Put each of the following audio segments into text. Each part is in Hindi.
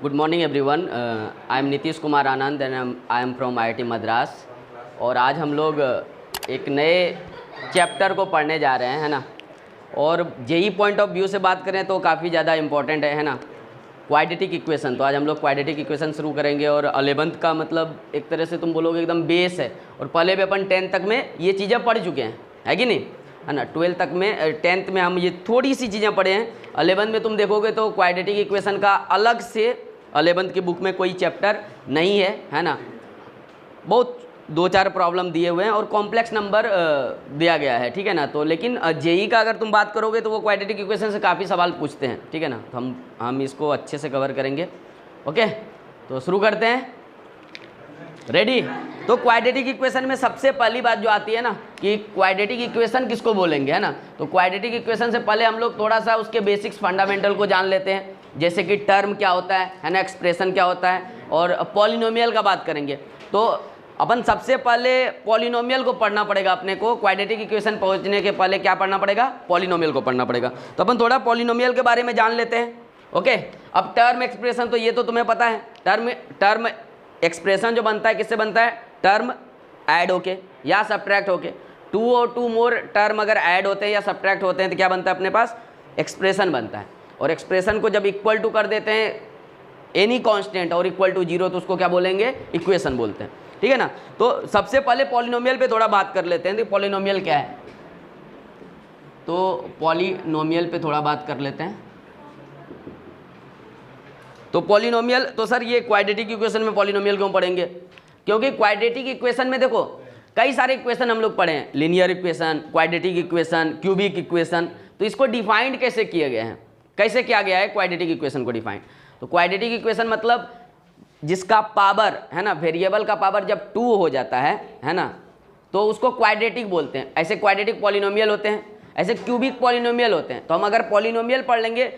Good morning everyone. I am Nitish Kumar Anand and I am from IIT Madras. और आज हम लोग एक नए चैप्टर को पढ़ने जा रहे हैं, है ना। और जेई पॉइंट ऑफ व्यू से बात करें तो काफ़ी ज़्यादा इम्पॉर्टेंट है ना, क्वाड्रेटिक इक्वेशन। तो आज हम लोग क्वाड्रेटिक इक्वेशन शुरू करेंगे। और 11th का मतलब एक तरह से तुम बोलोगे एकदम बेस है। और पहले भी अपन 10th तक में ये चीज़ें पढ़ चुके हैं, है कि नहीं, है ना। 12th तक में 10th में हम ये थोड़ी सी चीज़ें पढ़े हैं। 11th में तुम देखोगे तो क्वाड्रेटिक इक्वेशन का अलग से 11th की बुक में कोई चैप्टर नहीं है ना। बहुत 2-4 प्रॉब्लम दिए हुए हैं और कॉम्प्लेक्स नंबर दिया गया है, ठीक है ना। तो लेकिन जेई का अगर तुम बात करोगे तो वो क्वाड्रेटिक इक्वेशन से काफ़ी सवाल पूछते हैं, ठीक है ना। तो हम इसको अच्छे से कवर करेंगे। ओके, तो शुरू करते हैं। रेडी। तो क्वाड्रेटिक इक्वेशन में सबसे पहली बात जो आती है ना कि क्वाड्रेटिक इक्वेशन किसको बोलेंगे, है ना। तो क्वाड्रेटिक इक्वेशन से पहले हम लोग थोड़ा सा उसके बेसिक्स फंडामेंटल को जान लेते हैं, जैसे कि टर्म क्या होता है ना, एक्सप्रेशन क्या होता है, और पॉलिनोमियल का बात करेंगे। तो अपन सबसे पहले पॉलिनोमियल को पढ़ना पड़ेगा अपने को। क्वाड्रेटिक इक्वेशन पहुंचने के पहले क्या पढ़ना पड़ेगा, पॉलिनोमियल को पढ़ना पड़ेगा। तो अपन थोड़ा पॉलिनोमियल के बारे में जान लेते हैं। ओके, अब टर्म एक्सप्रेशन तो ये तो तुम्हें पता है। टर्म एक्सप्रेशन जो बनता है किससे बनता है, टर्म ऐड होके या सब्ट्रैक्ट होके। 2 और 2 मोर टर्म अगर ऐड होते हैं या सब्ट्रैक्ट होते हैं तो क्या बनता है अपने पास, एक्सप्रेशन बनता है। और एक्सप्रेशन को जब इक्वल टू कर देते हैं एनी कांस्टेंट और इक्वल टू 0 तो उसको क्या बोलेंगे, इक्वेशन बोलते हैं, ठीक है ना। तो सबसे पहले पॉलिनोमियल पे थोड़ा बात कर लेते हैं। तो पॉलिनोमियल क्या है, तो पॉलिनोमियल पे थोड़ा बात कर लेते हैं। तो पॉलिनोमियल, तो सर ये क्वाड्रेटिक इक्वेशन में पॉलिनोमियल क्यों पढ़ेंगे, क्योंकि क्वाड्रेटिक इक्वेशन में देखो कई सारे इक्वेशन हम लोग पढ़े हैं, linear equation, quadratic equation, cubic equation. तो इसको डिफाइंड कैसे किए गए हैं, कैसे किया गया है क्वाड्रेटिक इक्वेशन को डिफाइंड। तो क्वाड्रेटिक इक्वेशन मतलब जिसका पावर है ना, वेरिएबल का पावर जब 2 हो जाता है ना, तो उसको क्वाड्रेटिक बोलते हैं। ऐसे क्वाड्रेटिक पॉलिनोमियल होते हैं, ऐसे क्यूबिक पॉलिनोमियल होते हैं। तो हम अगर पॉलिनोमियल पढ़ लेंगे,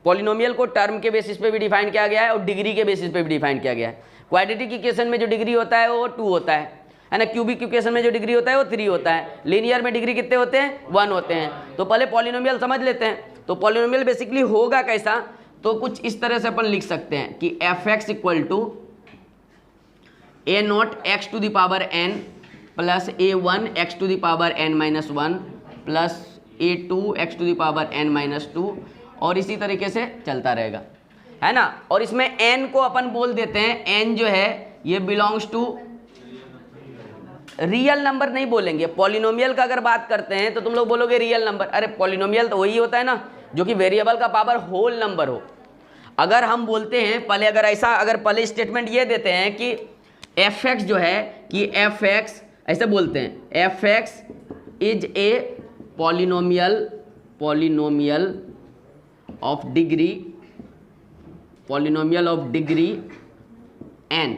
पॉलिनोमियल को टर्म के बेसिस पे भी डिफाइन किया गया है और डिग्री के बेसिस पे भी डिफाइन किया गया है। क्वाड्रेटिक इक्वेशन में जो डिग्री होता है वो 2 होता है ना। क्यूबिक इक्वेशन में जो डिग्री होता है वो 3 होता है। लीनियर में डिग्री कितने होते हैं, 1 होते हैं। तो पहले पॉलिनोमियल समझ लेते हैं। तो पॉलिनोमियल बेसिकली होगा कैसा, तो कुछ इस तरह से अपन लिख सकते हैं कि f(x) equal to a0 x to the power n plus a1 x to the power n-1 plus a2 x to the power n-2 और इसी तरीके से चलता रहेगा, है ना। और इसमें n को अपन बोल देते हैं, n जो है ये बिलोंग्स टू रियल नंबर नहीं बोलेंगे। पॉलिनोमियल का अगर बात करते हैं तो तुम लोग बोलोगे रियल नंबर। अरे पॉलिनोमियल तो वही होता है ना जो कि वेरिएबल का पावर होल नंबर हो। अगर हम बोलते हैं पहले, अगर ऐसा, अगर पहले स्टेटमेंट ये देते हैं कि f(x) जो है कि f(x) ऐसे बोलते हैं, f(x) is a polynomial of degree n।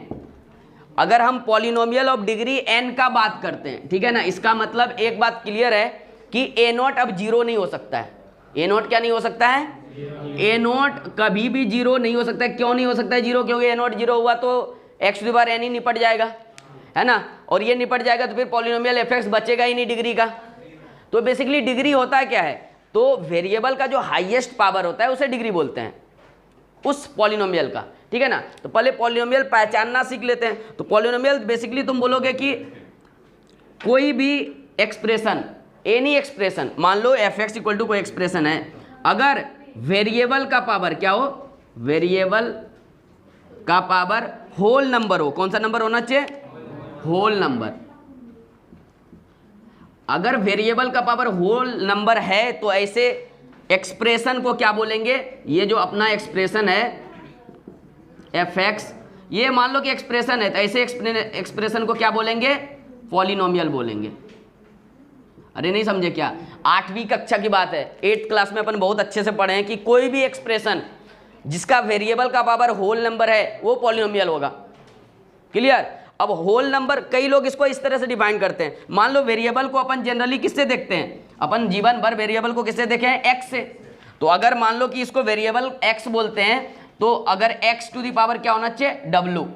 अगर हम पॉलिनोमियल ऑफ डिग्री n का बात करते हैं, ठीक है ना, इसका मतलब एक बात क्लियर है कि a0 अब 0 नहीं हो सकता है। a0 क्या नहीं हो सकता है, a0 कभी भी 0 नहीं हो सकता है। क्यों नहीं हो सकता है 0, क्योंकि a0 0 हुआ तो x to the power n ही निपट जाएगा, है ना। और ये निपट जाएगा तो फिर पॉलिनोमियल f(x) बचेगा ही नहीं डिग्री का। तो बेसिकली डिग्री होता है क्या है, तो वेरिएबल का जो हाईएस्ट पावर होता है उसे डिग्री बोलते हैं, उस पॉलिनोमियल का, ठीक है ना। तो पहले पॉलिनोमियल पहचानना सीख लेते हैं। तो पॉलिनोमियल बेसिकली तुम बोलोगे कि कोई भी एक्सप्रेशन, एनी एक्सप्रेशन, मान लो f(x) इक्वल टू कोई एक्सप्रेशन है, अगर वेरिएबल का पावर क्या हो, वेरिएबल का पावर होल नंबर हो। कौन सा नंबर होना चाहिए, होल नंबर। अगर वेरिएबल का पावर होल नंबर है तो ऐसे एक्सप्रेशन को क्या बोलेंगे, ये जो अपना एक्सप्रेशन है f(x), ये मान लो कि एक्सप्रेशन है, तो ऐसे एक्सप्रेशन को क्या बोलेंगे, पॉलिनोमियल बोलेंगे। अरे नहीं समझे क्या, 8वीं कक्षा की बात है। 8th क्लास में अपन बहुत अच्छे से पढ़े हैं कि कोई भी एक्सप्रेशन जिसका वेरिएबल का पावर होल नंबर है वो पॉलिनोमियल होगा। क्लियर। अब होल नंबर, कई लोग इसको इस तरह से डिफाइन करते हैं। मान लो वेरिएबल को अपन जनरली किससे देखते हैं, अपन जीवन भर वेरिएबल को किससे देखे हैं, x से। तो अगर मान लो कि इसको वेरिएबल x बोलते हैं, तो अगर x टू द पावर क्या होना चाहिए, w।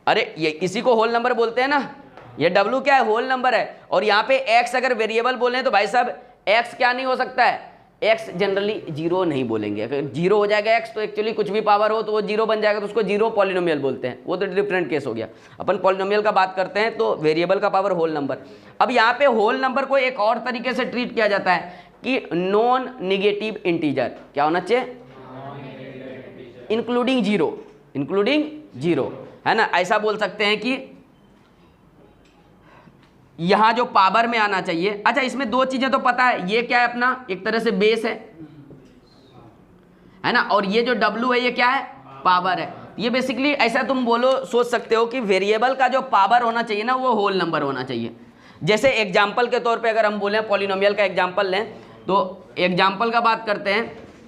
अरे ये इसी को होल नंबर बोलते हैं ना, ये w क्या है, होल नंबर है। और यहाँ पे x अगर वेरिएबल बोले तो भाई साहब x क्या नहीं हो सकता है, एक्स जनरली जीरो नहीं बोलेंगे। अगर जीरो हो जाएगा एक्स तो एक्चुअली कुछ भी पावर हो तो वो जीरो बन जाएगा, तो उसको जीरो पॉलिनोमियल बोलते हैं। वो तो डिफरेंट केस हो गया। अपन पॉलिनोमियल का बात करते हैं तो वेरिएबल का पावर होल नंबर। अब यहाँ पे होल नंबर को एक और तरीके से ट्रीट किया जाता है कि नॉन निगेटिव इंटीजर। क्या होना चाहिए? इंक्लूडिंग जीरो, इंक्लूडिंग जीरो, है ना। ऐसा बोल सकते हैं कि यहां जो पावर में आना चाहिए। अच्छा, इसमें दो चीजें तो पता है, ये क्या है अपना एक तरह से बेस है ना, और ये जो W है ये क्या है? पावर है। ये बेसिकली ऐसा तुम बोलो, सोच सकते हो कि वेरिएबल का जो पावर होना चाहिए ना वो होल नंबर होना चाहिए। जैसे एग्जाम्पल के तौर पे अगर हम बोलें पॉलिनोमियल का एग्जाम्पल लें तो एग्जाम्पल का बात करते हैं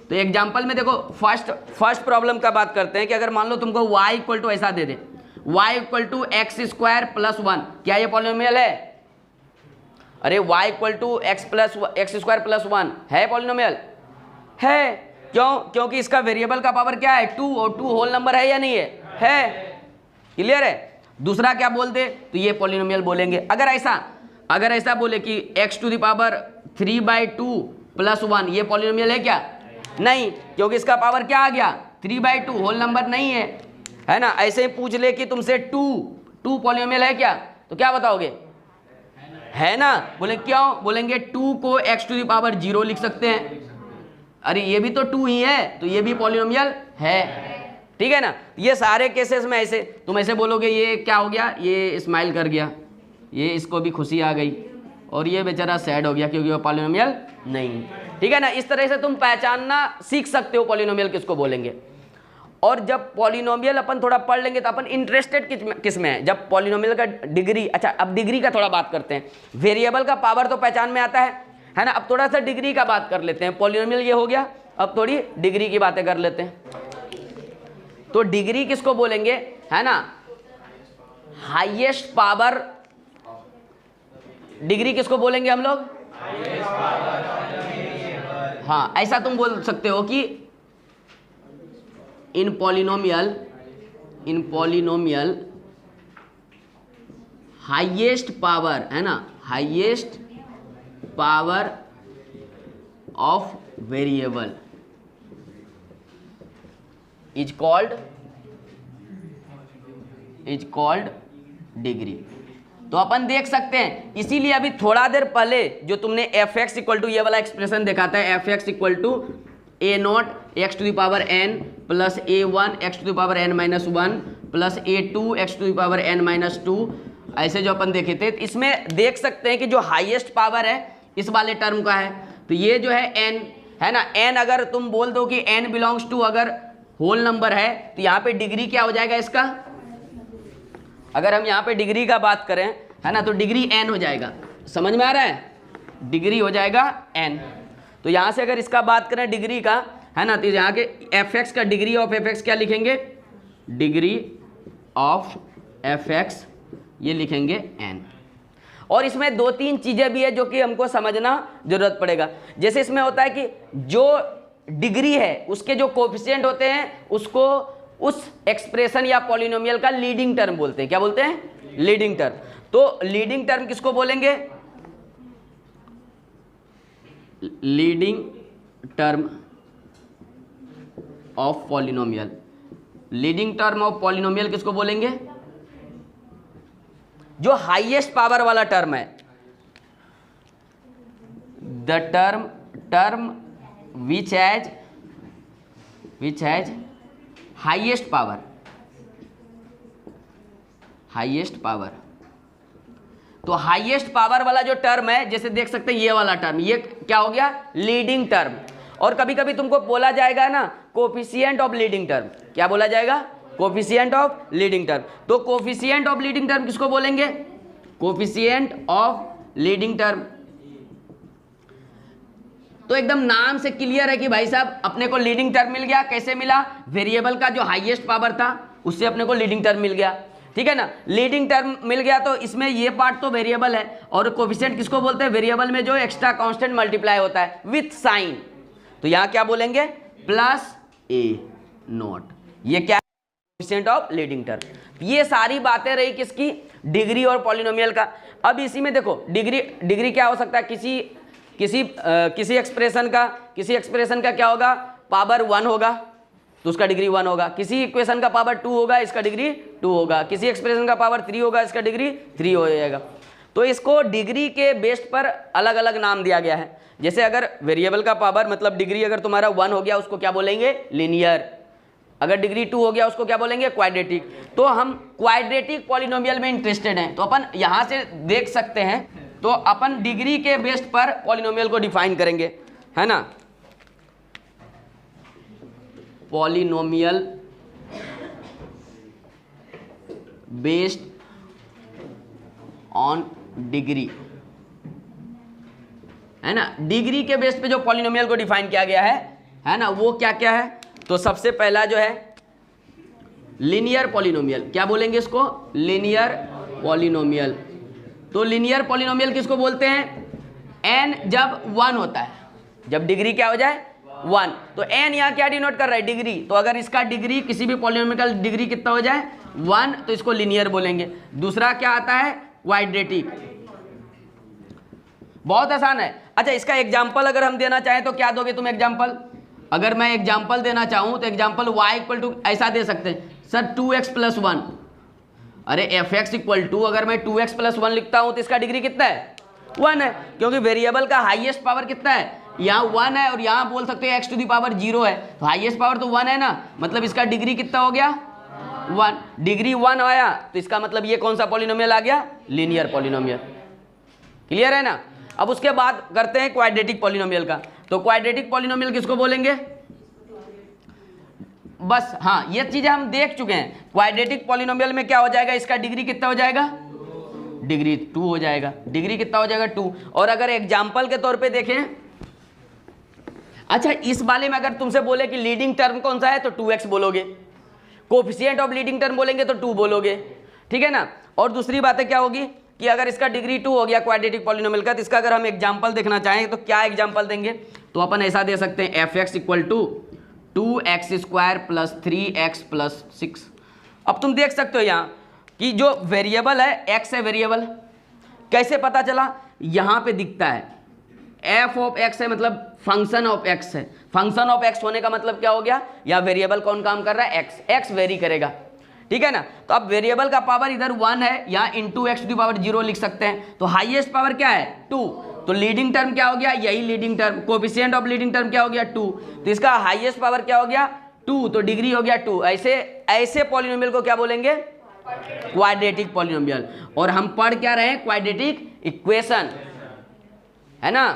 तो एग्जाम्पल में देखो फर्स्ट प्रॉब्लम का बात करते हैं कि अगर मान लो तुमको y इक्वल टू ऐसा दे दे, y equal to X square plus 1, क्या ये पॉलिनोमियल है? अरे y equal to X square plus 1 है पॉलिनोमियल? है। क्यों? क्योंकि इसका वेरिएबल का पावर क्या है? 2, और 2 होल नंबर है या नहीं है? है। क्लियर है? दूसरा क्या बोल दे तो ये पॉलिनोमियल बोलेंगे। अगर ऐसा बोले कि x to the power 3/2 plus 1, ये पॉलिनोमियल है क्या? नहीं, क्योंकि इसका पावर क्या आ गया? 3/2, होल नंबर नहीं है ना। ऐसे ही पूछ ले कि तुमसे 2 पॉलिनोमियल है क्या, तो क्या बताओगे? है ना। बोले क्यों? बोलेंगे 2 को x टू द पावर 0 लिख सकते हैं। अरे ये भी तो 2 ही है, तो ये भी पॉलिनोमियल है। ठीक है ना। ये सारे केसेस में ऐसे तुम ऐसे बोलोगे ये क्या हो गया, ये स्माइल कर गया, ये इसको भी खुशी आ गई, और ये बेचारा सैड हो गया क्योंकि वो पॉलिनोमियल नहीं। ठीक है ना। इस तरह से तुम पहचानना सीख सकते हो पॉलिनोमियल किसको बोलेंगे। और जब पॉलिनोमियल अपन थोड़ा पढ़ लेंगे तो अपन इंटरेस्टेड किस में है? जब पॉलिनोमियल का डिग्री। अच्छा, अब डिग्री का थोड़ा बात करते हैं। वेरिएबल का पावर तो पहचान में आता है ना। अब थोड़ा सा डिग्री का बात कर लेते हैं। पॉलिनोमियल ये हो गया, अब थोड़ी डिग्री की बातें कर लेते हैं। तो डिग्री किसको बोलेंगे, है ना? हाईएस्ट पावर डिग्री किसको बोलेंगे हम लोग? हाँ, ऐसा तुम बोल सकते हो कि इन पॉलिनोमियल हाईएस्ट पावर, है ना, highest power of variable is called degree. तो अपन देख सकते हैं, इसीलिए अभी थोड़ा देर पहले जो तुमने एफ एक्स इक्वल टू ये वाला एक्सप्रेशन देखा था, f x equal to a naught x to the power n plus a one x to the power n minus 1 plus a two x to the power n minus 2, ऐसे जो अपन देखे थे, इसमें देख सकते हैं कि जो हाईएस्ट पावर है इस वाले टर्म का है, तो ये जो है एन, है ना। एन अगर तुम बोल दो कि एन बिलोंग्स टू अगर होल नंबर है तो यहाँ पे डिग्री क्या हो जाएगा इसका? अगर हम यहाँ पे डिग्री का बात करें, है ना, तो डिग्री एन हो जाएगा। समझ में आ रहा है? डिग्री हो जाएगा एन। तो यहाँ से अगर इसका बात करें डिग्री का, है ना, तो यहाँ के एफ एक्स का डिग्री ऑफ एफ एक्स क्या लिखेंगे? डिग्री ऑफ एफ एक्स ये लिखेंगे एन। और इसमें 2-3 चीज़ें भी है जो कि हमको समझना जरूरत पड़ेगा। जैसे इसमें होता है कि जो डिग्री है उसके जो कोफिशिएंट होते हैं उसको उस एक्सप्रेशन या पॉलिनोमियल का लीडिंग टर्म बोलते हैं। क्या बोलते हैं? Leading term. तो लीडिंग टर्म किसको बोलेंगे? Leading term of polynomial. Leading term of polynomial किसको बोलेंगे? जो हाईएस्ट पावर वाला टर्म है, the term which has highest power. तो हाईएस्ट पावर वाला जो टर्म है, जैसे देख सकते हैं ये वाला टर्म, ये क्या हो गया? Leading term. और कभी कभी तुमको बोला जाएगा ना कोफिशिएंट ऑफ लीडिंग टर्म। क्या बोला जाएगा? Coefficient of leading term. तो कोफिशिएंट ऑफ लीडिंग टर्म किसको बोलेंगे? Coefficient of leading term. तो एकदम नाम से क्लियर है कि भाई साहब अपने को लीडिंग टर्म मिल गया। कैसे मिला? वेरिएबल का जो हाईएस्ट पावर था उससे अपने को लीडिंग टर्म मिल गया। ठीक है ना। लीडिंग टर्म मिल गया तो इसमें ये पार्ट तो वेरिएबल है, और कोफिशिएंट किसको बोलते हैं? वेरिएबल में जो एक्स्ट्रा कांस्टेंट मल्टीप्लाई होता है विथ साइन। तो यहाँ क्या बोलेंगे? Plus A not. ये क्या? Coefficient of leading term. ये सारी बातें रही किसकी? डिग्री और पॉलिनोमियल का। अब इसी में देखो डिग्री क्या हो सकता है? किसी किसी एक्सप्रेशन का क्या होगा, पावर 1 होगा तो उसका डिग्री 1 होगा, किसी इक्वेशन का पावर 2 होगा इसका डिग्री 2 होगा, किसी एक्सप्रेशन का पावर 3 होगा इसका डिग्री 3 हो जाएगा। तो इसको डिग्री के बेस पर अलग अलग नाम दिया गया है। जैसे अगर वेरिएबल का पावर मतलब डिग्री अगर तुम्हारा 1 हो गया उसको क्या बोलेंगे, लीनियर। अगर डिग्री 2 हो गया उसको क्या बोलेंगे, क्वाड्रेटिक। तो हम क्वाड्रेटिक पॉलिनोमियल में इंटरेस्टेड हैं, तो अपन यहाँ से देख सकते हैं। तो अपन डिग्री के बेस पर पॉलिनोमियल को डिफाइन करेंगे, है ना। पॉलिनोमियल बेस्ड ऑन डिग्री, है ना। डिग्री के बेस पे जो पॉलिनोमियल को डिफाइन किया गया है ना, वो क्या क्या है। तो सबसे पहला जो है लीनियर पॉलिनोमियल, क्या बोलेंगे इसको, लीनियर पॉलिनोमियल। तो लीनियर पॉलिनोमियल किसको बोलते हैं, n जब 1 होता है, जब डिग्री क्या हो जाए 1। तो n यहाँ क्या डिनोट कर रहा है, डिग्री। तो अगर इसका डिग्री किसी भी पॉलिनोमियल का डिग्री कितना हो जाए 1 तो इसको लीनियर बोलेंगे। दूसरा क्या आता है, क्वाड्रेटिक। बहुत आसान है। अच्छा, इसका एग्जाम्पल अगर हम देना चाहें तो क्या दोगे तुम एग्जाम्पल। अगर मैं एग्जाम्पल देना चाहूं तो एग्जाम्पल y इक्वल टू ऐसा दे सकते हैं सर 2x प्लस 1। अरे fx इक्वल टू अगर मैं 2x प्लस 1 लिखता हूं तो इसका डिग्री कितना है, 1 है, क्योंकि वेरिएबल का हाईएस्ट पावर कितना है, यहाँ 1 है और यहाँ बोल सकते हैं x टू दी पावर 0 है, तो हाईएस्ट पावर तो 1 है ना, मतलब इसका डिग्री कितना हो गया 1। डिग्री 1 आया तो इसका मतलब ये कौन सा पॉलिनोमियल आ गया, लीनियर पॉलिनोमियल। क्लियर है ना। अब उसके बाद करते हैं क्वाड्रेटिक पॉलिनोमियल का। तो क्वाड्रेटिक पॉलिनोमियल किसको बोलेंगे, बस हाँ ये चीजें हम देख चुके हैं। क्वाड्रेटिक पॉलिनोमियल में क्या हो जाएगा, इसका डिग्री कितना हो जाएगा, डिग्री 2 हो जाएगा। डिग्री कितना हो जाएगा 2। और अगर एग्जाम्पल के तौर पे देखें, अच्छा इस वाले में अगर तुमसे बोले कि लीडिंग टर्म कौन सा है तो 2x बोलोगे, कोफिशिएंट ऑफ लीडिंग टर्म बोलेंगे तो 2 बोलोगे, ठीक है ना। और दूसरी बातें क्या होगी कि अगर इसका डिग्री 2 हो गया क्वाड्रेटिक पॉलिनोमियल का, तो इसका अगर हम एग्जांपल देखना चाहें तो क्या एग्जांपल देंगे, तो अपन ऐसा दे सकते हैं fx equal to 2x square plus 3x plus 6। अब तुम देख सकते हो यहाँ कि जो वेरिएबल है x है, वेरिएबल कैसे पता चला, यहाँ पे दिखता है f ऑफ x है, मतलब फंक्शन ऑफ x है। फंक्शन ऑफ x होने का मतलब क्या हो गया, या वेरिएबल कौन काम कर रहा है, x वेरी करेगा, ठीक है ना। तो अब वेरिएबल का पावर इधर 1 है, यहाँ into x to the power 0 लिख सकते हैं। तो हाईएस्ट पावर क्या है 2, तो लीडिंग टर्म क्या हो गया, यही leading term, coefficient of leading term क्या हो गया 2, तो इसका हाईएस्ट पावर क्या हो गया 2, तो डिग्री हो गया 2। ऐसे पॉलिनोमियल को क्या बोलेंगे, क्वाड्रेटिक पॉलिनोमियल। और हम पढ़ क्या रहे हैं, क्वाड्रेटिक इक्वेशन, है ना।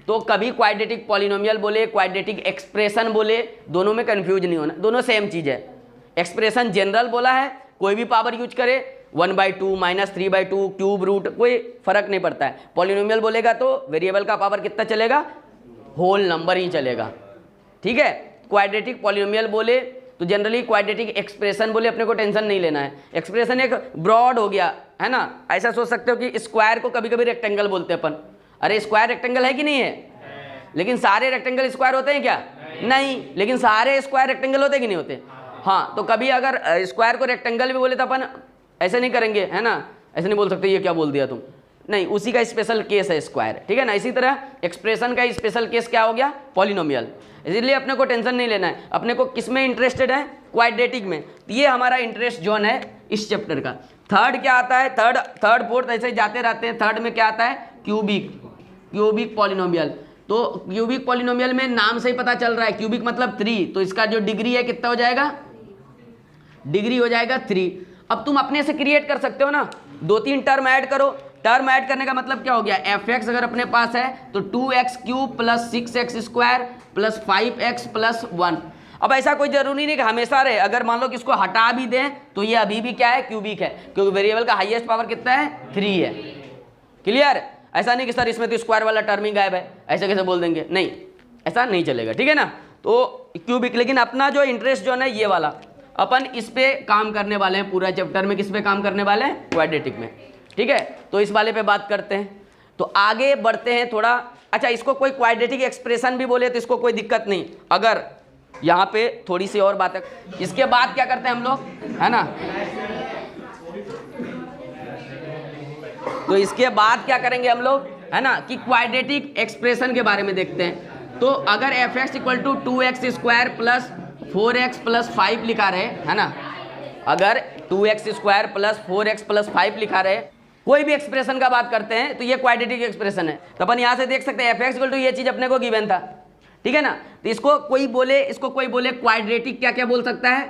तो कभी क्वाड्रेटिक पॉलिनोमियल बोले, क्वाड्रेटिक एक्सप्रेशन बोले, दोनों में कंफ्यूज नहीं होना, दोनों सेम चीज है। एक्सप्रेशन जनरल बोला है, कोई भी पावर यूज करे, 1/2 -3/2 क्यूब रूट, कोई फर्क नहीं पड़ता है। पॉलिनोमियल बोलेगा तो वेरिएबल का पावर कितना चलेगा, होल नंबर ही चलेगा, ठीक है। क्वाड्रेटिक पॉलिनोमियल बोले तो जनरली क्वाड्रेटिक एक्सप्रेशन बोले, अपने को टेंशन नहीं लेना है। एक्सप्रेशन एक ब्रॉड हो गया, है ना। ऐसा सोच सकते हो कि स्क्वायर को कभी कभी रेक्टेंगल बोलते हैं अपन। अरे स्क्वायर रेक्टेंगल है कि नहीं है, लेकिन सारे रेक्टेंगल स्क्वायर होते हैं क्या, नहीं, लेकिन सारे स्क्वायर रेक्टेंगल होते कि नहीं होते, हाँ। तो कभी अगर स्क्वायर को रेक्टेंगल भी बोले तो अपन ऐसे नहीं करेंगे, है ना, ऐसे नहीं बोल सकते ये क्या बोल दिया तुम, नहीं, उसी का स्पेशल केस है स्क्वायर, ठीक है ना। इसी तरह एक्सप्रेशन का स्पेशल केस क्या हो गया, पॉलिनोमियल। इसलिए अपने को टेंशन नहीं लेना है, अपने को किस में इंटरेस्टेड है, क्वाड्रेटिक में। तो ये हमारा इंटरेस्ट जोन है इस चैप्टर का। थर्ड क्या आता है, थर्ड फोर्थ ऐसे जाते रहते हैं। थर्ड में क्या आता है, क्यूबिक पॉलिनोमियल। तो क्यूबिक पॉलिनोमियल में नाम से ही पता चल रहा है, क्यूबिक मतलब 3, तो इसका जो डिग्री है कितना हो जाएगा, डिग्री हो जाएगा 3। अब तुम अपने से क्रिएट कर सकते हो ना, 2-3 टर्म ऐड करो। टर्म ऐड करने का मतलब क्या हो गया, fx अगर अपने पास है तो 2x cube plus 6x square plus 5x plus 1। अब ऐसा कोई जरूरी नहीं कि हमेशा रहे, अगर मान लो कि इसको हटा भी दें तो ये अभी भी क्या है, क्यूबिक है, क्योंकि वेरिएबल का हाईएस्ट पावर कितना है, 3 है। क्लियर। ऐसा नहीं कि सर इसमें तो स्क्वायर वाला टर्म ही गायब है, ऐसे कैसे बोल देंगे, नहीं, ऐसा नहीं चलेगा, ठीक है ना। तो क्यूबिक, लेकिन अपना जो इंटरेस्ट जो है ये वाला, अपन इस पे काम करने वाले हैं पूरा चैप्टर में। किस पे काम करने वाले हैं, क्वाड्रेटिक में, ठीक है। तो इस वाले पे बात करते हैं, तो आगे बढ़ते हैं थोड़ा। अच्छा, इसको कोई क्वाड्रेटिक एक्सप्रेशन भी बोले तो इसको कोई दिक्कत नहीं, अगर यहाँ पे थोड़ी सी और बातें। इसके बाद क्या करते हैं हम लोग, है ना, तो इसके बाद क्या करेंगे हम लोग, है ना, कि क्वाड्रेटिक एक्सप्रेशन के बारे में देखते हैं। तो अगर f x equal to 2x square plus 4x plus 5 लिखा रहे, है ना, अगर 2x square plus 4x plus 5 लिखा रहे, कोई भी एक्सप्रेशन का बात करते हैं तो ये क्वाड्रेटिक एक्सप्रेशन है। तो अपन यहाँ से देख सकते हैं एफ एक्स इक्वल टू ये चीज अपने को गिवन था, ठीक है ना। तो इसको कोई बोले क्वाड्रेटिक, क्या क्या बोल सकता है,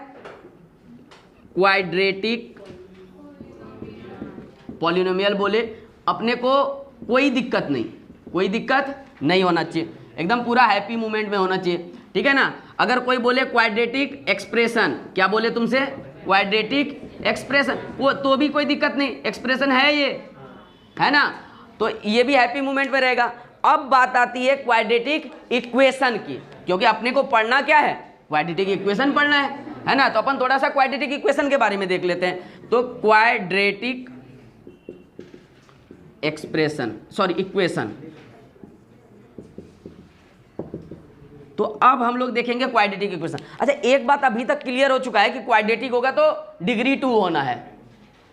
क्वाड्रेटिक पॉलिनोमियल बोले, अपने को कोई दिक्कत नहीं होना चाहिए, एकदम पूरा हैप्पी मूवमेंट में होना चाहिए, ठीक है ना। अगर कोई बोले क्वाड्रेटिक एक्सप्रेशन, क्या बोले तुमसे, क्वाड्रेटिक एक्सप्रेशन, वो तो भी कोई दिक्कत नहीं, एक्सप्रेशन है ये, है ना, तो ये भी हैप्पी मूवमेंट में रहेगा। अब बात आती है क्वाड्रेटिक इक्वेशन की, क्योंकि अपने को पढ़ना क्या है, क्वाड्रेटिक इक्वेशन पढ़ना है ना। तो अपन थोड़ा सा क्वाड्रेटिक इक्वेशन के बारे में देख लेते हैं। तो क्वाड्रेटिक इक्वेशन, तो अब हम लोग देखेंगे क्वाड्रेटिक इक्वेशन। अच्छा, एक बात अभी तक क्लियर हो चुका है कि क्वाड्रेटिक होगा तो डिग्री 2 होना है,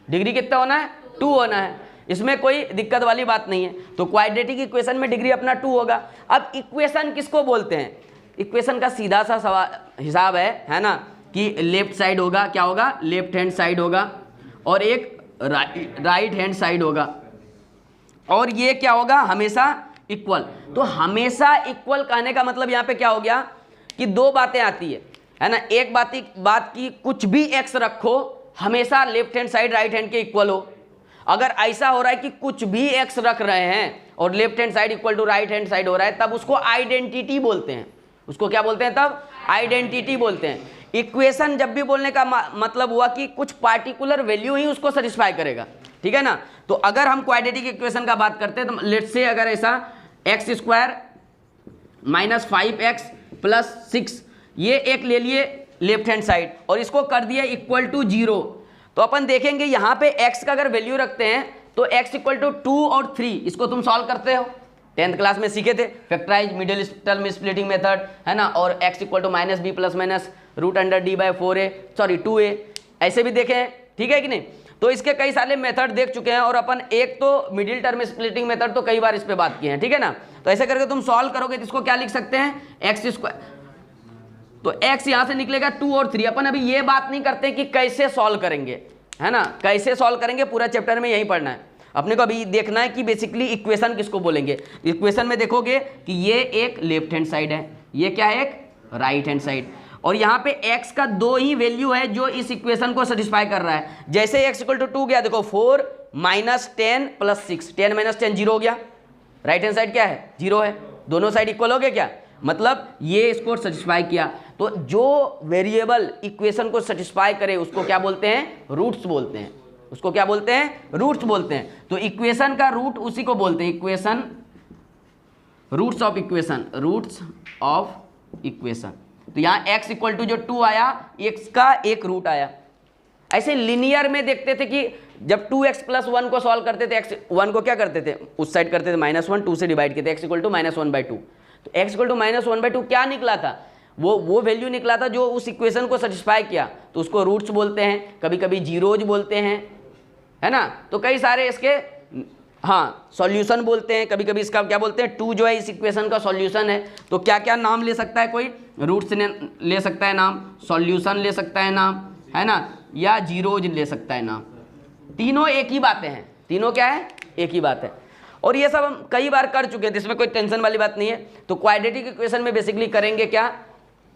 डिग्री कितना होना है, 2 होना है, इसमें कोई दिक्कत वाली बात नहीं है। तो क्वाड्रेटिक इक्वेशन में डिग्री अपना 2 होगा। अब इक्वेशन किसको बोलते हैं, इक्वेशन का सीधा सा हिसाब है ना, कि लेफ्ट साइड होगा, क्या होगा, लेफ्ट हैंड साइड होगा, और एक राइट हैंड साइड होगा, और ये क्या होगा, हमेशा इक्वल। तो हमेशा इक्वल कहने का मतलब यहाँ पे क्या हो गया कि दो बातें आती है ना। एक बात की कुछ भी एक्स रखो हमेशा left hand side right hand के इक्वल हो। अगर ऐसा हो रहा है कि कुछ भी एक्स रख रहे हैं और left hand side equal to right hand side हो रहा है, तब उसको आइडेंटिटी बोलते हैं। उसको क्या बोलते हैं, तब आइडेंटिटी बोलते हैं। इक्वेशन जब भी बोलने का मतलब हुआ कि कुछ पार्टिकुलर वैल्यू ही उसको सेटिस्फाई करेगा, ठीक है ना। तो अगर हम क्वाड्रेटिक इक्वेशन का बात करते हैं तो लेट्स से अगर ऐसा x square minus 5x plus 6, ये एक ले लिए लेफ्ट हैंड साइड और इसको कर दिया इक्वल टू 0, तो अपन देखेंगे यहाँ पे x का अगर वैल्यू रखते हैं तो x इक्वल टू 2 और 3, इसको तुम सॉल्व करते हो, 10th क्लास में सीखे थे, factorise middle term splitting method, है ना। और x equal to minus b plus minus root under d by 2a, ऐसे भी देखे हैं, ठीक है कि नहीं। तो इसके कई सारे मेथड देख चुके हैं, और अपन एक तो मिडिल टर्म स्प्लिटिंग मेथड तो कई बार इस पे बात की है, ठीक है ना। तो ऐसे करके तुम सॉल्व करोगे तो इसको क्या लिख सकते हैं, एक्स स्क्वायर, तो x यहाँ से निकलेगा 2 और 3। अपन अभी ये बात नहीं करते कि कैसे सॉल्व करेंगे, है ना, कैसे सॉल्व करेंगे, पूरा चैप्टर में यही पढ़ना है अपने को। अभी देखना है कि बेसिकली इक्वेशन किसको बोलेंगे। इक्वेशन में देखोगे कि ये एक लेफ्ट हैंड साइड है, ये क्या है, एक राइट हैंड साइड, और यहाँ पे x का 2 ही वैल्यू है जो इस इक्वेशन को सेटिस्फाई कर रहा है। जैसे x इक्वल टू 2 गया, देखो 4 माइनस 10 प्लस 6, 10 माइनस 10 0 हो गया, राइट हैंड साइड क्या है, 0 है, दोनों साइड इक्वल हो गए क्या, मतलब ये इसको सेटिस्फाई किया। तो जो वेरिएबल इक्वेशन को सेटिस्फाई करे उसको क्या बोलते हैं, रूट्स बोलते हैं, उसको क्या बोलते हैं, रूट्स बोलते हैं। तो इक्वेशन का रूट उसी को बोलते हैं, equation, roots of equation, roots of equation. तो यहाँ x इक्वल टू जो 2 आया, x का एक रूट आया। ऐसे लिनियर में देखते थे कि जब 2x प्लस 1 को सॉल्व करते थे, x1 को क्या करते थे, उस साइड करते थे -1, 2 से डिवाइड करते, x इक्वल टू -1/2। तो x इक्वल टू -1/2 क्या निकला था, वो वैल्यू निकला था जो उस इक्वेशन को सेटिस्फाई किया, तो उसको रूट्स बोलते हैं, कभी कभी जीरोज बोलते हैं, है ना। तो कई सारे इसके हाँ सॉल्यूशन बोलते हैं, कभी कभी इसका क्या बोलते हैं, 2 जो है इस इक्वेशन का सॉल्यूशन है। तो क्या क्या नाम ले सकता है, कोई रूट्स ले सकता है नाम, सॉल्यूशन ले सकता है नाम, है ना, या जीरोज ले सकता है नाम। तीनों एक ही बातें हैं, तीनों क्या है, एक ही बात है। और ये सब हम कई बार कर चुके हैं, इसमें कोई टेंशन वाली बात नहीं है। तो क्वाड्रेटिक इक्वेशन में बेसिकली करेंगे क्या,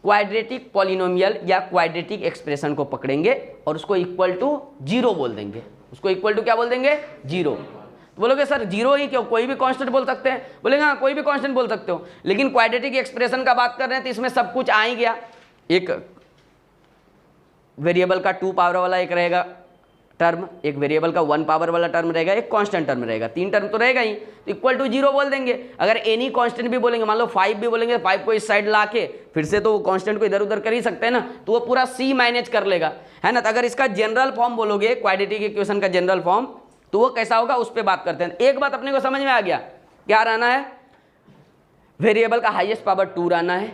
क्वाड्रेटिक पॉलिनोमियल या क्वाड्रेटिक एक्सप्रेशन को पकड़ेंगे और उसको इक्वल टू 0 बोल देंगे, उसको इक्वल टू क्या बोल देंगे, 0। बोलोगे सर 0 ही क्यों, कोई भी कांस्टेंट बोल सकते हैं, बोलेंगे हाँ कोई भी कांस्टेंट बोल सकते हो, लेकिन क्वाड्रेटिक एक्सप्रेशन का बात कर रहे हैं तो इसमें सब कुछ आ ही गया। एक वेरिएबल का 2 पावर वाला एक रहेगा टर्म, एक वेरिएबल का 1 पावर वाला टर्म रहेगा, एक कांस्टेंट टर्म रहेगा, 3 टर्म तो रहेगा ही। तो इक्वल टू 0 बोल देंगे। अगर एनी कांस्टेंट भी बोलेंगे, मान लो 5 भी बोलेंगे, 5 को इस साइड ला के फिर से तो कांस्टेंट को इधर उधर कर ही सकते हैं ना, तो वो पूरा C मैनेज कर लेगा, है ना। तो अगर इसका जनरल फॉर्म बोलोगे, क्वाड्रेटिक इक्वेशन का जनरल फॉर्म, तो वो कैसा होगा उस पर बात करते हैं। एक बात अपने को समझ में आ गया, क्या रहना है, वेरिएबल का हाईएस्ट पावर 2 रहना है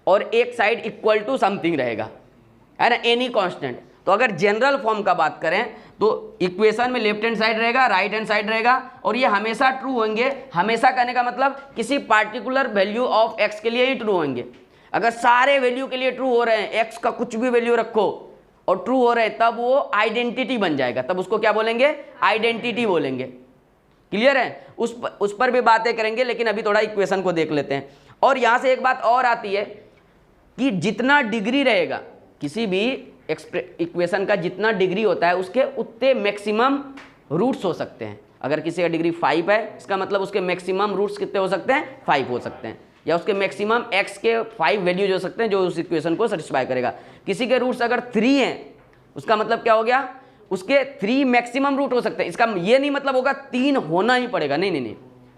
और एक साइड इक्वल टू समथिंग रहेगा, है ना, एनी कांस्टेंट। तो अगर जनरल फॉर्म का बात करें तो इक्वेशन में लेफ्ट हैंड साइड रहेगा, राइट हैंड साइड रहेगा, और ये हमेशा ट्रू होंगे। हमेशा कहने का मतलब किसी पार्टिकुलर वैल्यू ऑफ एक्स के लिए ही ट्रू होंगे। अगर सारे वैल्यू के लिए ट्रू हो रहे हैं, एक्स का कुछ भी वैल्यू रखो और ट्रू हो रहे हैं, तब वो आइडेंटिटी बन जाएगा, तब उसको क्या बोलेंगे? आइडेंटिटी बोलेंगे। क्लियर है? उस पर भी बातें करेंगे, लेकिन अभी थोड़ा इक्वेशन को देख लेते हैं। और यहाँ से एक बात और आती है कि जितना डिग्री रहेगा किसी भी इक्वेशन का, जितना डिग्री होता है उसके उतने मैक्सिमम रूट्स हो सकते हैं। अगर किसी का डिग्री 5 है, इसका मतलब उसके मैक्सिमम रूट्स कितने हो सकते हैं? 5 हो सकते हैं, या उसके मैक्सिमम x के 5 वैल्यूज हो सकते हैं जो उस इक्वेशन को सेटिस्फाई करेगा। किसी के रूट्स अगर 3 हैं, उसका मतलब क्या हो गया? उसके 3 मैक्सिमम रूट हो सकते हैं। इसका ये नहीं मतलब होगा 3 होना ही पड़ेगा, नहीं नहीं नहीं,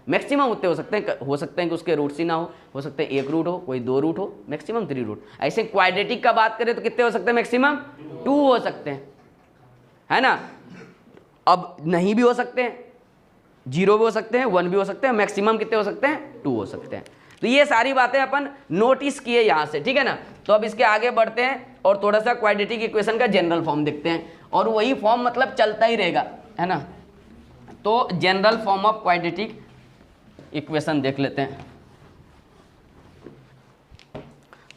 मैक्सिमम उतने हो सकते हैं कि उसके रूट्स ही ना हो सकते हैं 1 रूट हो, कोई 2 रूट हो, मैक्सिमम 3 रूट। ऐसे क्वाड्रेटिक का बात करें तो कितने हो सकते हैं? मैक्सिमम 2 हो सकते हैं, है ना। अब नहीं भी हो सकते हैं, 0 भी हो सकते हैं, 1 भी हो सकते हैं, मैक्सिमम कितने हो सकते हैं? 2 हो सकते हैं। तो ये सारी बातें अपन नोटिस किए यहाँ से, ठीक है ना। तो अब इसके आगे बढ़ते हैं और थोड़ा सा क्वाड्रेटिक इक्वेशन का जनरल फॉर्म देखते हैं, और वही फॉर्म मतलब चलता ही रहेगा, है ना। तो general form of quadratic equation देख लेते हैं।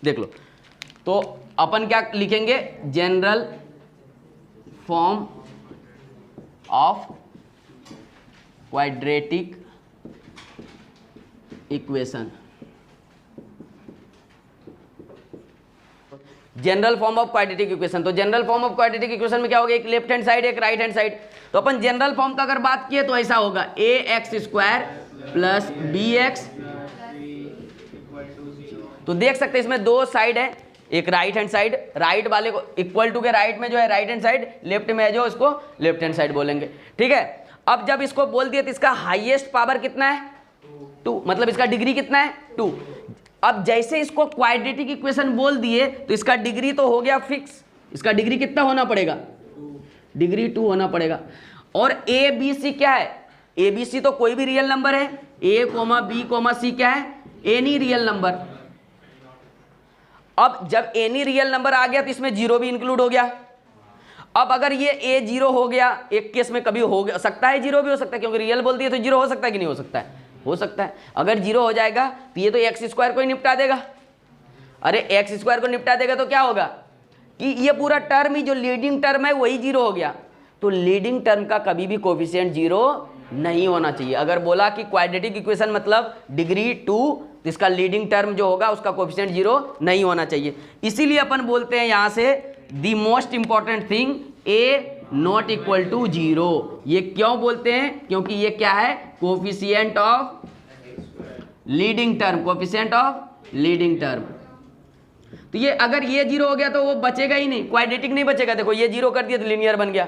देख लो, तो अपन क्या लिखेंगे? General form of quadratic equation. General form of quadratic equation, तो general form of quadratic equation में क्या होगा? एक लेफ्ट हैंड साइड, एक राइट हैंड साइड। तो अपन जनरल फॉर्म का अगर बात किए तो ऐसा होगा ax² प्लस bx। तो देख सकते हैं इसमें 2 साइड है, एक राइट हैंड साइड, राइट वाले को इक्वल टू के राइट में जो है राइट हैंड साइड, लेफ्ट में है जो इसको लेफ्ट हैंड साइड बोलेंगे, ठीक है। अब जब इसको बोल दिए तो इसका हाईएस्ट पावर कितना है? 2, मतलब इसका डिग्री कितना है? 2। अब जैसे इसको क्वाड्रेटिक इक्वेशन बोल दिए तो इसका डिग्री तो हो गया फिक्स। इसका डिग्री कितना होना पड़ेगा? डिग्री 2 होना पड़ेगा। और ए बी सी क्या है? ए बी सी तो कोई भी रियल नंबर है, a, b, c क्या है? Any real number. अब जब एनी रियल नंबर आ गया तो इसमें 0 भी इंक्लूड हो गया। अब अगर ये a 0 हो गया, एक केस में कभी हो सकता है 0 भी हो सकता है, क्योंकि रियल बोल दिए तो 0 हो सकता है कि नहीं हो सकता है? हो सकता है। अगर 0 हो जाएगा तो ये तो x² को ही निपटा देगा। अरे x² को निपटा देगा तो क्या होगा कि ये पूरा टर्म ही जो लीडिंग टर्म है वही 0 हो गया। तो लीडिंग टर्म का कभी भी कोफिशिएंट 0 नहीं होना चाहिए। अगर बोला कि क्वाड्रेटिक इक्वेशन मतलब डिग्री 2, तो इसका लीडिंग टर्म जो होगा उसका कोफिशिएंट 0 नहीं होना चाहिए। इसीलिए अपन बोलते हैं यहाँ से the most important thing a naught equal to 0। ये क्यों बोलते हैं? क्योंकि ये क्या है? Coefficient of leading term, coefficient of leading term. तो ये अगर ये 0 हो गया तो वो बचेगा ही नहीं, क्वाड्रेटिक नहीं बचेगा। देखो ये 0 कर दिया तो लीनियर बन गया।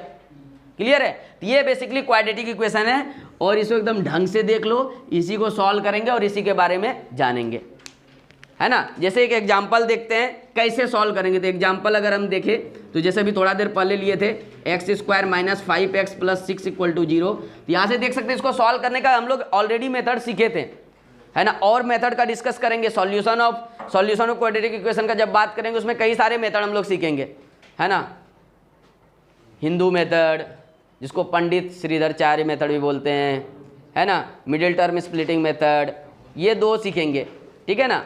क्लियर है? तो ये बेसिकली क्वाड्रेटिक इक्वेशन है, और इसको एकदम ढंग से देख लो, इसी को सॉल्व करेंगे और इसी के बारे में जानेंगे, है ना। जैसे एक एग्जाम्पल देखते हैं कैसे सॉल्व करेंगे। तो एग्जाम्पल अगर हम देखें तो जैसे अभी थोड़ा देर पहले लिए थे x² minus 5x plus 6 equal to 0। तो यहाँ से देख सकते हैं इसको सॉल्व करने का हम लोग ऑलरेडी मेथड सीखे थे, है ना। और मेथड का डिस्कस करेंगे। सॉल्यूशन ऑफ क्वाड्रेटिक इक्वेशन का जब बात करेंगे उसमें कई सारे मेथड हम लोग सीखेंगे, है ना। हिंदू मेथड, जिसको पंडित श्रीधराचार्य मेथड भी बोलते हैं, है ना। मिडिल टर्म स्प्लिटिंग मेथड, ये 2 सीखेंगे, ठीक है ना।